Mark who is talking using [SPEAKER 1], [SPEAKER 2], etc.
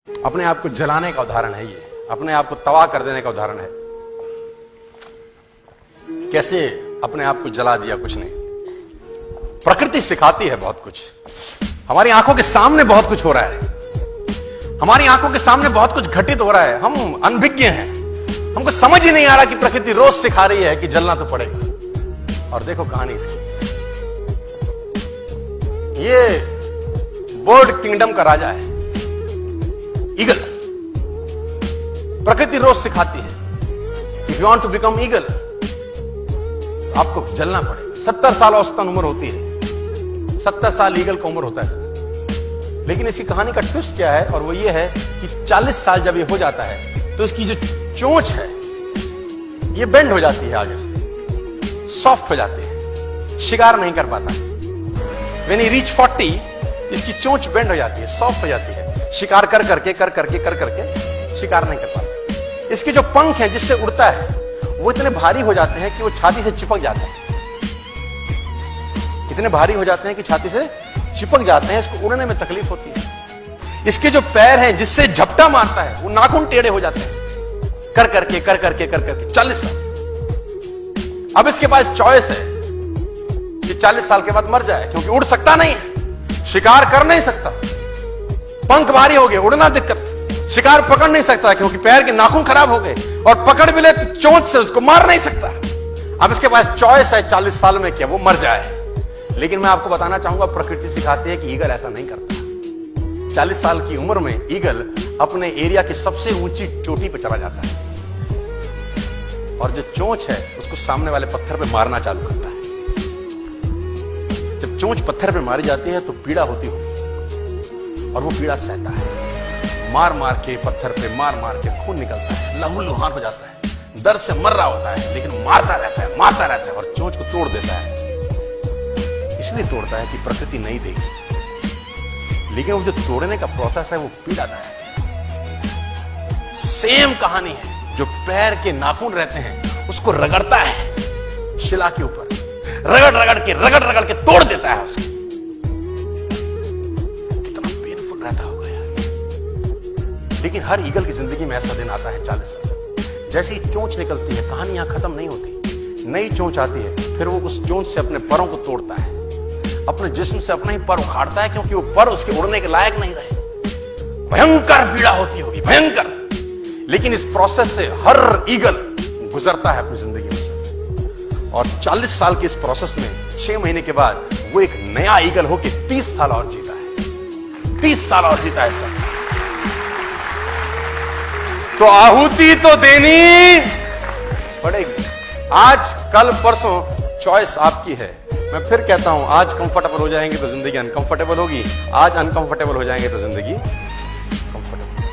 [SPEAKER 1] अपने आप को जलाने का उदाहरण है ये, अपने आप को तबाह कर देने का उदाहरण है। कैसे अपने आप को जला दिया, कुछ नहीं। प्रकृति सिखाती है बहुत कुछ। हमारी आंखों के सामने बहुत कुछ हो रहा है, हमारी आंखों के सामने बहुत कुछ घटित हो रहा है। हम अनभिज्ञ हैं, हमको समझ ही नहीं आ रहा कि प्रकृति रोज सिखा रही है कि जलना तो पड़ेगा। और देखो कहानी इसकी, ये बर्ड किंगडम का राजा है ईगल। प्रकृति रोज सिखाती है if you want to become eagle तो आपको जलना पड़ेगा। 70 साल औसतन उम्र होती है, 70 साल ईगल का उम्र होता है। लेकिन इसकी कहानी का ट्विस्ट क्या है, और वो ये है कि 40 साल जब ये हो जाता है तो इसकी जो चोंच है ये बेंड हो जाती है, आगे से सॉफ्ट हो जाती है, शिकार नहीं कर पाता। When he reach 40, इसकी चोंच बेंड हो जाती है, सॉफ्ट हो जाती है, शिकार कर करके शिकार नहीं कर पाता। इसके जो पंख हैं जिससे उड़ता है वो इतने भारी हो जाते हैं कि वो छाती से चिपक जाते हैं, इतने भारी हो जाते हैं कि छाती से चिपक जाते हैं, इसको उड़ने में तकलीफ होती है। इसके जो पैर हैं जिससे झपटा मारता है वो नाखून टेढ़े हो जाते हैं, कर करके 40 साल। अब इसके पास चॉइस है कि 40 साल के बाद मर जाए, क्योंकि उड़ सकता नहीं है, शिकार कर नहीं सकता, पंख भारी हो गए, उड़ना दिक्कत, शिकार पकड़ नहीं सकता क्योंकि पैर के नाखून खराब हो गए, और पकड़ भी ले तो चोंच से उसको मार नहीं सकता। अब इसके पास चॉइस है 40 साल में क्या वो मर जाए। लेकिन मैं आपको बताना चाहूंगा, प्रकृति सिखाती है कि ईगल ऐसा नहीं करता। 40 साल की उम्र में ईगल अपने एरिया की सबसे ऊंची चोटी पर चला जाता है, और जो चोंच है उसको सामने वाले पत्थर पे मारना चालू करता है। जब चोंच पत्थर पे मारी जाती है तो पीड़ा होती होगी, और वो पीड़ा सहता है, मार मार के पत्थर पे मार मार के खून निकलता है, लहूलुहान हो जाता है, दर्द से मर रहा होता है, लेकिन मारता रहता है और चोंच को तोड़ देता है। इसलिए तोड़ता है कि प्रकृति नहीं देगी, लेकिन वो जो तोड़ने का प्रोसेस है वो पीड़ादायक है। सेम कहानी है, जो पैर के नाखून रहते हैं उसको रगड़ता है शिला के ऊपर, रगड़ के तोड़ देता है उसको। कितना पेनफुल रहता होगा यार। लेकिन हर ईगल की जिंदगी में ऐसा दिन आता है 40 साल। जैसे ही चोंच निकलती है, कहानी यहां खत्म नहीं होती, नई चोंच आती है, फिर वो उस चोंच से अपने परों को तोड़ता है, अपने जिस्म से अपना ही पर उखाड़ता है, क्योंकि वो पर उसके उड़ने के लायक नहीं रहे। भयंकर पीड़ा होती होगी, भयंकर। लेकिन इस प्रोसेस से हर ईगल गुजरता है अपनी जिंदगी में से, और 40 साल के इस प्रोसेस में 6 महीने के बाद वो एक नया ईगल होकर 30 साल और जीता है, 30 साल और जीता है सर। तो आहुति तो देनी पड़ेगी। आज कल परसों चॉइस आपकी है। मैं फिर कहता हूं, आज कंफर्टेबल हो जाएंगे तो जिंदगी अनकंफर्टेबल होगी, आज अनकंफर्टेबल हो जाएंगे तो जिंदगी कंफर्टेबल।